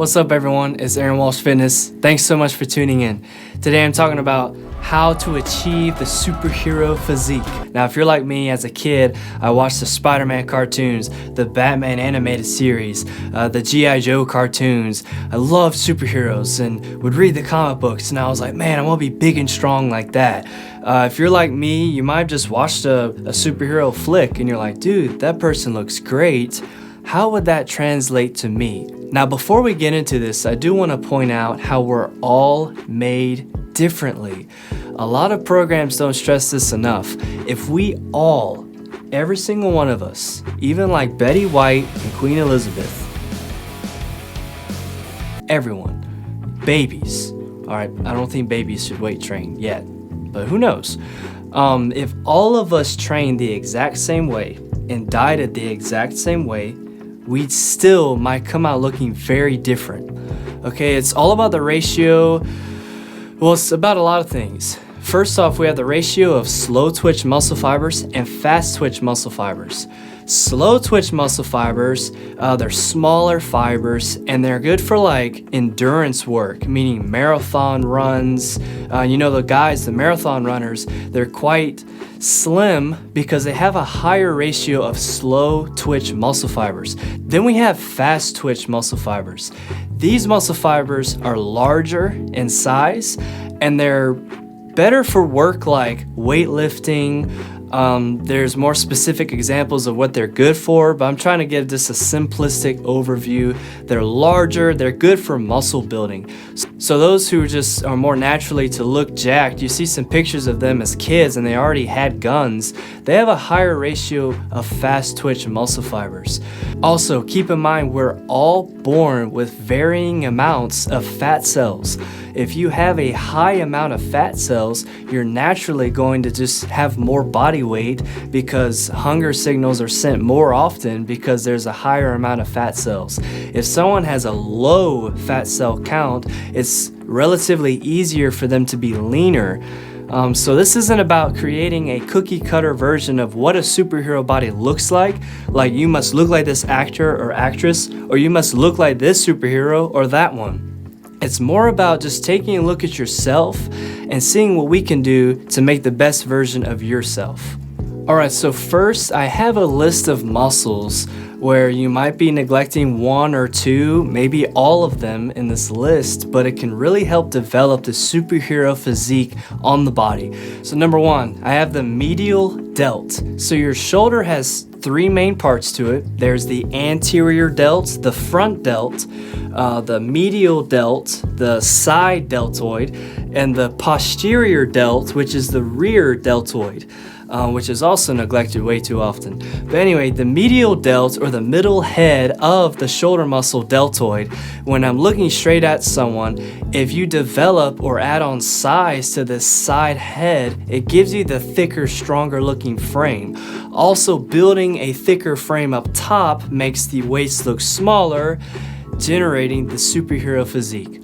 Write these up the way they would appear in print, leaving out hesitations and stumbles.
What's up everyone, it's Aaron Walsh Fitness. Thanks so much for tuning in. Today I'm talking about how to achieve the superhero physique. Now if you're like me as a kid, I watched the Spider-Man cartoons, the Batman animated series, the G.I. Joe cartoons. I loved superheroes and would read the comic books, and I was like, man, I want to be big and strong like that. If you're like me, you might have just watched a superhero flick and you're like, dude, that person looks great. How would that translate to me? Now, before we get into this, I do want to point out how we're all made differently. A lot of programs don't stress this enough. If we all, every single one of us, even like Betty White and Queen Elizabeth, everyone, babies, all right, I don't think babies should weight train yet, but who knows? If all of us trained the exact same way and dieted the exact same way, we still might come out looking very different. Okay, it's all about the ratio. Well, it's about a lot of things. First off, we have the ratio of slow twitch muscle fibers and fast twitch muscle fibers. Slow twitch muscle fibers, they're smaller fibers and they're good for like endurance work, meaning marathon runs. You know, the marathon runners, they're quite slim because they have a higher ratio of slow twitch muscle fibers. Then we have fast twitch muscle fibers. These muscle fibers are larger in size and they're better for work like weightlifting. There's more specific examples of what they're good for, but I'm trying to give just a simplistic overview. They're larger, they're good for muscle building. So those who just are more naturally to look jacked, you see some pictures of them as kids and they already had guns, they have a higher ratio of fast twitch muscle fibers. Also, keep in mind we're all born with varying amounts of fat cells. If you have a high amount of fat cells, you're naturally going to just have more body weight because hunger signals are sent more often because there's a higher amount of fat cells. If someone has a low fat cell count, it's relatively easier for them to be leaner. So this isn't about creating a cookie cutter version of what a superhero body looks like you must look like this actor or actress, or you must look like this superhero or that one. It's more about just taking a look at yourself and seeing what we can do to make the best version of yourself. Alright, so first I have a list of muscles where you might be neglecting one or two, maybe all of them in this list, but it can really help develop the superhero physique on the body. So number one, I have the medial delt. So your shoulder has three main parts to it. There's the anterior delt, the front delt, the medial delt, the side deltoid, and the posterior delt, which is the rear deltoid. Which is also neglected way too often. But anyway, the medial delt, or the middle head of the shoulder muscle deltoid, when I'm looking straight at someone, if you develop or add on size to this side head, it gives you the thicker, stronger looking frame. Also, building a thicker frame up top makes the waist look smaller, generating the superhero physique.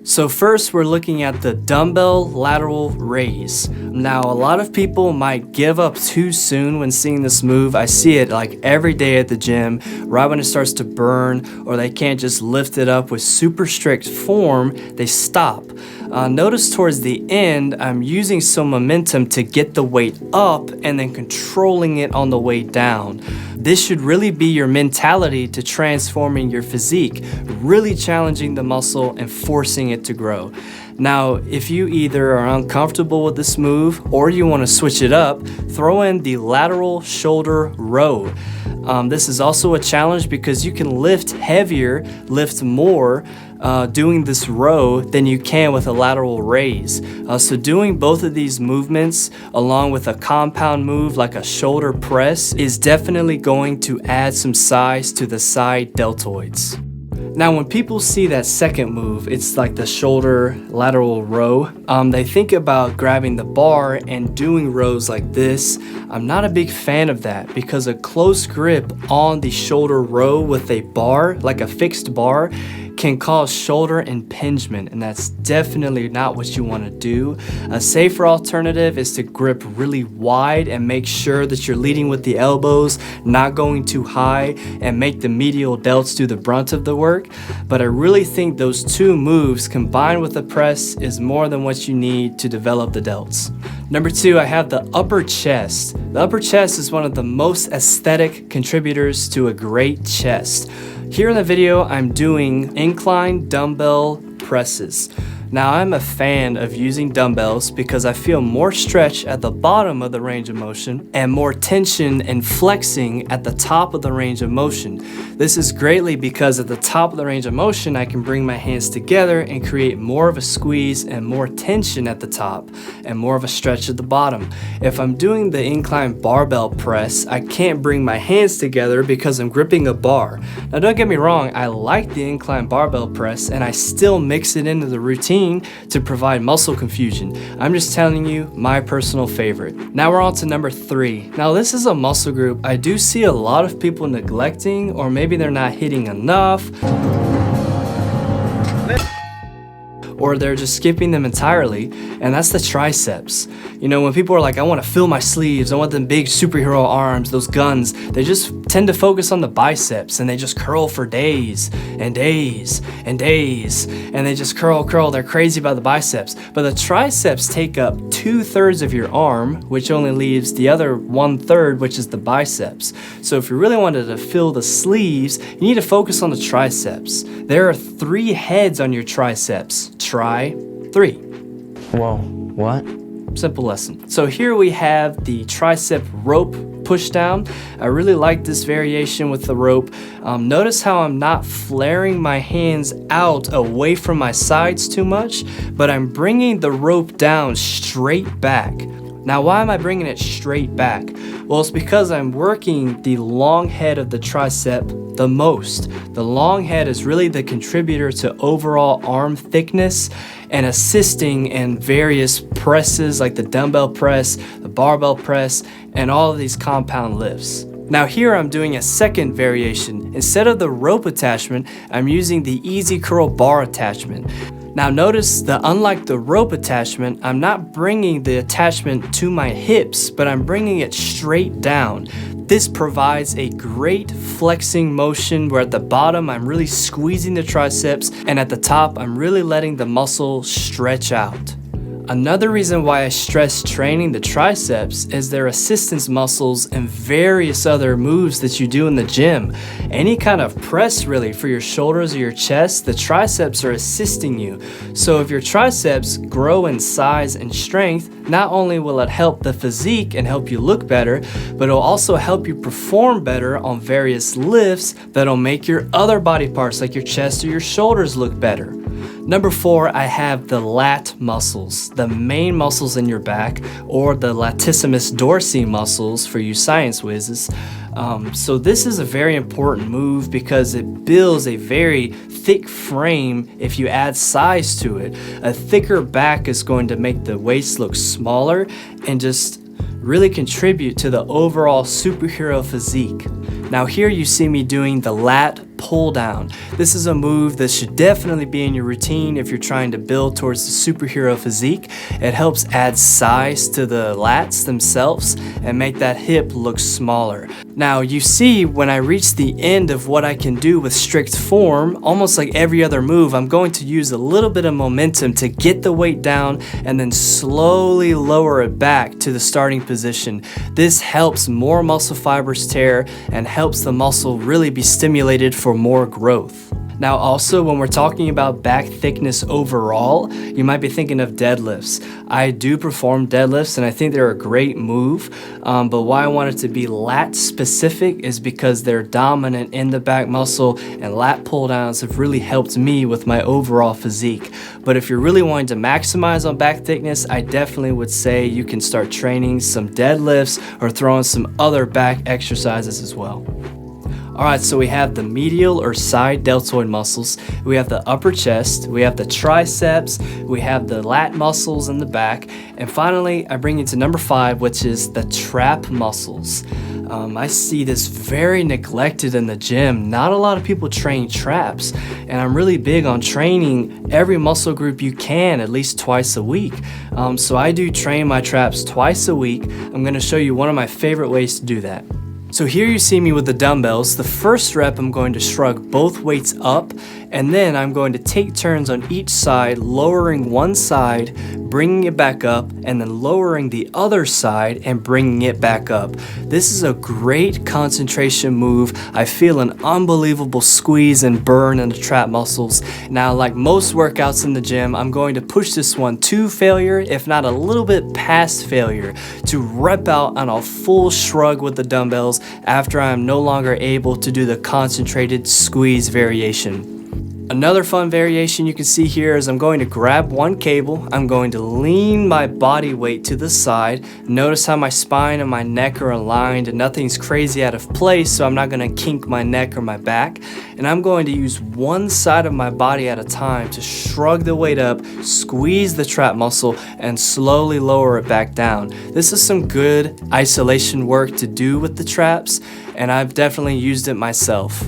So first we're looking at the dumbbell lateral raise. Now a lot of people might give up too soon when seeing this move. I see it like every day at the gym, right when it starts to burn, or they can't just lift it up with super strict form, they stop. Notice towards the end, I'm using some momentum to get the weight up and then controlling it on the way down. This should really be your mentality to transforming your physique, really challenging the muscle and forcing it to grow. Now, if you either are uncomfortable with this move or you want to switch it up, throw in the lateral shoulder row. This is also a challenge because you can lift heavier, lift more doing this row than you can with a lateral raise. So doing both of these movements along with a compound move like a shoulder press is definitely going to add some size to the side deltoids. Now when people see that second move, it's like the shoulder lateral row, they think about grabbing the bar and doing rows like this. I'm not a big fan of that because a close grip on the shoulder row with a bar, like a fixed bar, can cause shoulder impingement, and that's definitely not what you want to do. A safer alternative is to grip really wide and make sure that you're leading with the elbows, not going too high, and make the medial delts do the brunt of the work. work, but I really think those two moves combined with the press is more than what you need to develop the delts. Number 2, I have the upper chest. The upper chest is one of the most aesthetic contributors to a great chest. Here in the video, I'm doing incline dumbbell presses. Now, I'm a fan of using dumbbells because I feel more stretch at the bottom of the range of motion and more tension and flexing at the top of the range of motion. This is greatly because at the top of the range of motion, I can bring my hands together and create more of a squeeze and more tension at the top and more of a stretch at the bottom. If I'm doing the incline barbell press, I can't bring my hands together because I'm gripping a bar. Now, don't get me wrong, I like the incline barbell press and I still mix it into the routine to provide muscle confusion. I'm just telling you my personal favorite. Now we're on to number 3. Now this is a muscle group I do see a lot of people neglecting, or maybe they're not hitting enough, or they're just skipping them entirely, and that's the triceps. You know, when people are like, I want to fill my sleeves, I want them big superhero arms, those guns, they just tend to focus on the biceps and they just curl for days and days and days, and they just curl, they're crazy about the biceps. But the triceps take up 2/3 of your arm, which only leaves the other 1/3, which is the biceps. So if you really wanted to fill the sleeves, you need to focus on the triceps. There are 3 heads on your triceps. Try 3. Whoa, what? Simple lesson. So here we have the tricep rope push down. I really like this variation with the rope. Notice how I'm not flaring my hands out away from my sides too much, but I'm bringing the rope down straight back. Now, why am I bringing it straight back? Well, it's because I'm working the long head of the tricep the most. The long head is really the contributor to overall arm thickness and assisting in various presses like the dumbbell press, the barbell press, and all of these compound lifts. Now here I'm doing a second variation. Instead of the rope attachment, I'm using the easy curl bar attachment. Now notice that unlike the rope attachment, I'm not bringing the attachment to my hips, but I'm bringing it straight down. This provides a great flexing motion where at the bottom I'm really squeezing the triceps, and at the top I'm really letting the muscle stretch out. Another reason why I stress training the triceps is their assistance muscles and various other moves that you do in the gym. Any kind of press really for your shoulders or your chest, the triceps are assisting you. So if your triceps grow in size and strength, not only will it help the physique and help you look better, but it'll also help you perform better on various lifts that'll make your other body parts like your chest or your shoulders look better. Number 4, I have the lat muscles, the main muscles in your back, or the latissimus dorsi muscles for you science whizzes. So this is a very important move because it builds a very thick frame if you add size to it. A thicker back is going to make the waist look smaller and just really contribute to the overall superhero physique. Now here you see me doing the lat pull down. This is a move that should definitely be in your routine if you're trying to build towards the superhero physique. It helps add size to the lats themselves and make that hip look smaller. Now you see when I reach the end of what I can do with strict form, almost like every other move, I'm going to use a little bit of momentum to get the weight down and then slowly lower it back to the starting position. This helps more muscle fibers tear and helps the muscle really be stimulated for more growth. Now also, when we're talking about back thickness overall, you might be thinking of deadlifts. I do perform deadlifts and I think they're a great move, but why I want it to be lat specific is because they're dominant in the back muscle, and lat pull downs have really helped me with my overall physique. But if you're really wanting to maximize on back thickness, I definitely would say you can start training some deadlifts or throwing some other back exercises as well. Alright, so we have the medial or side deltoid muscles, we have the upper chest, we have the triceps, we have the lat muscles in the back, and finally I bring you to number 5, which is the trap muscles. I see this very neglected in the gym. Not a lot of people train traps, and I'm really big on training every muscle group you can at least twice a week. So I do train my traps twice a week. I'm going to show you one of my favorite ways to do that. So here you see me with the dumbbells. The first rep I'm going to shrug both weights up And then I'm going to take turns on each side, lowering one side, bringing it back up, and then lowering the other side and bringing it back up. This is a great concentration move. I feel an unbelievable squeeze and burn in the trap muscles. Now, like most workouts in the gym, I'm going to push this one to failure, if not a little bit past failure, to rep out on a full shrug with the dumbbells after I'm no longer able to do the concentrated squeeze variation. Another fun variation you can see here is I'm going to grab one cable, I'm going to lean my body weight to the side. Notice how my spine and my neck are aligned and nothing's crazy out of place, so I'm not going to kink my neck or my back. And I'm going to use one side of my body at a time to shrug the weight up, squeeze the trap muscle, and slowly lower it back down. This is some good isolation work to do with the traps, and I've definitely used it myself.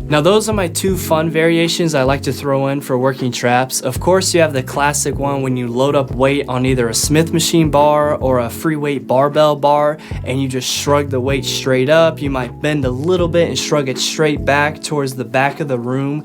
Now those are my two fun variations I like to throw in for working traps. Of course, you have the classic one when you load up weight on either a Smith machine bar or a free weight barbell bar and you just shrug the weight straight up. You might bend a little bit and shrug it straight back towards the back of the room.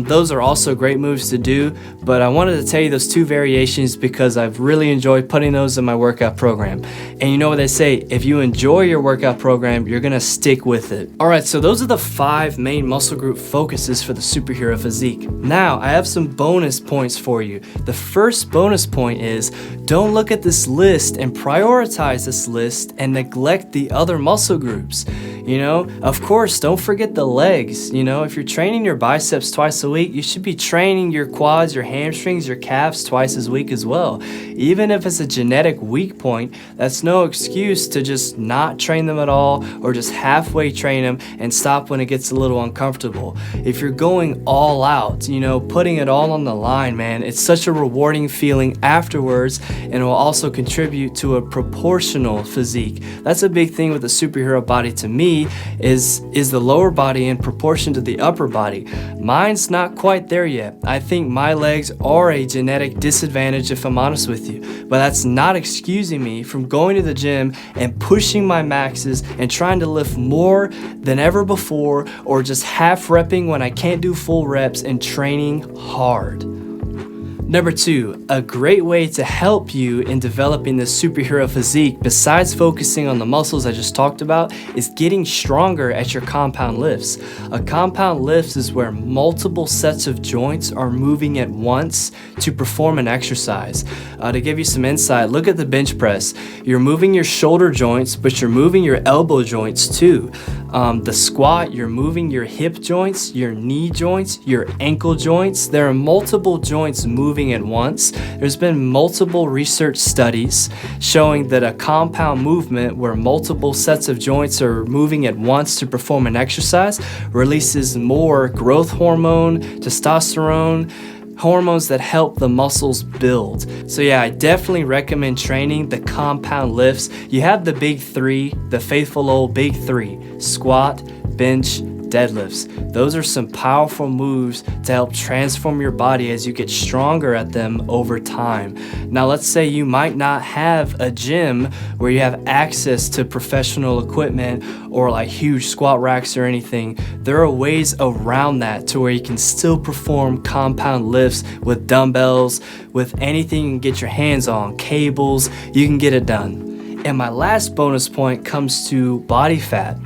Those are also great moves to do, but I wanted to tell you those two variations because I've really enjoyed putting those in my workout program. And you know what they say, if you enjoy your workout program, you're gonna stick with it. All right, so those are the 5 main muscle group focuses for the superhero physique. Now, I have some bonus points for you. The first bonus point is, don't look at this list and prioritize this list and neglect the other muscle groups. You know, of course, don't forget the legs. You know, if you're training your biceps twice a week, you should be training your quads, your hamstrings, your calves twice a week as well. Even if it's a genetic weak point, that's no excuse to just not train them at all or just halfway train them and stop when it gets a little uncomfortable. If you're going all out, you know, putting it all on the line, man, it's such a rewarding feeling afterwards, and it will also contribute to a proportional physique. That's a big thing with the superhero body to me, is the lower body in proportion to the upper body. Mine's not quite there yet. I think my legs are a genetic disadvantage, if I'm honest with you, but that's not excusing me from going to the gym and pushing my maxes and trying to lift more than ever before, or just half repping when I can't do full reps and training hard. Number 2, a great way to help you in developing this superhero physique, besides focusing on the muscles I just talked about, is getting stronger at your compound lifts. A compound lift is where multiple sets of joints are moving at once to perform an exercise. To give you some insight, look at the bench press. You're moving your shoulder joints, but you're moving your elbow joints too. The squat, you're moving your hip joints, your knee joints, your ankle joints. There are multiple joints moving at once. There's been multiple research studies showing that a compound movement where multiple sets of joints are moving at once to perform an exercise releases more growth hormone, testosterone, hormones that help the muscles build. So yeah, I definitely recommend training the compound lifts. You have the big 3, the faithful old big 3, squat, bench, deadlifts. Those are some powerful moves to help transform your body as you get stronger at them over time. Now, let's say you might not have a gym where you have access to professional equipment or like huge squat racks or anything. There are ways around that to where you can still perform compound lifts with dumbbells, with anything you can get your hands on, cables, you can get it done. And my last bonus point comes to body fat.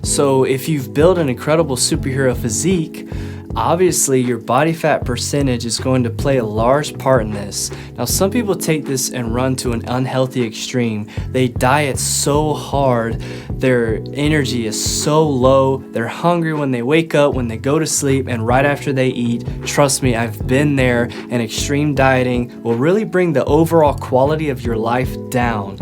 So if you've built an incredible superhero physique, obviously your body fat percentage is going to play a large part in this. Now, some people take this and run to an unhealthy extreme. They diet so hard, their energy is so low, they're hungry when they wake up, when they go to sleep, and right after they eat. Trust me, I've been there, and extreme dieting will really bring the overall quality of your life down.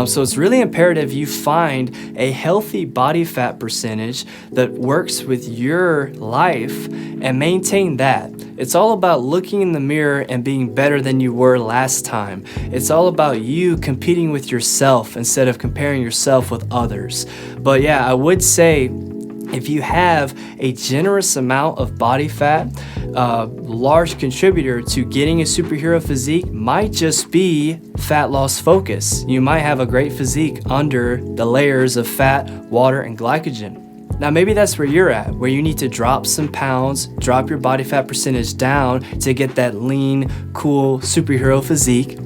So it's really imperative you find a healthy body fat percentage that works with your life and maintain that. It's all about looking in the mirror and being better than you were last time. It's all about you competing with yourself instead of comparing yourself with others. But yeah, I would say if you have a generous amount of body fat, a large contributor to getting a superhero physique might just be fat loss focus. You might have a great physique under the layers of fat, water, and glycogen. Now maybe that's where you're at, where you need to drop some pounds, drop your body fat percentage down to get that lean, cool superhero physique.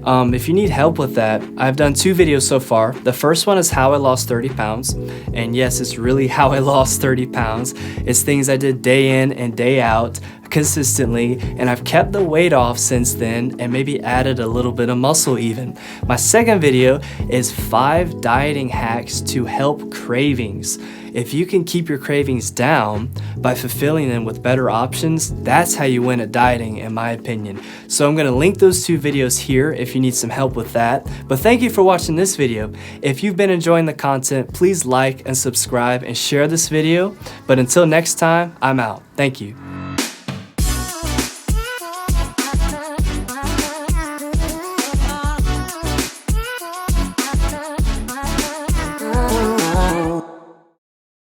If you need help with that, I've done 2 videos so far. The first one is how I lost 30 pounds. And yes, it's really how I lost 30 pounds. It's things I did day in and day out consistently, and I've kept the weight off since then and maybe added a little bit of muscle even. My second video is 5 dieting hacks to help cravings. If you can keep your cravings down by fulfilling them with better options, that's how you win at dieting, in my opinion. So I'm gonna link those 2 videos here if you need some help with that. But thank you for watching this video. If you've been enjoying the content, please like and subscribe and share this video. But until next time, I'm out. Thank you.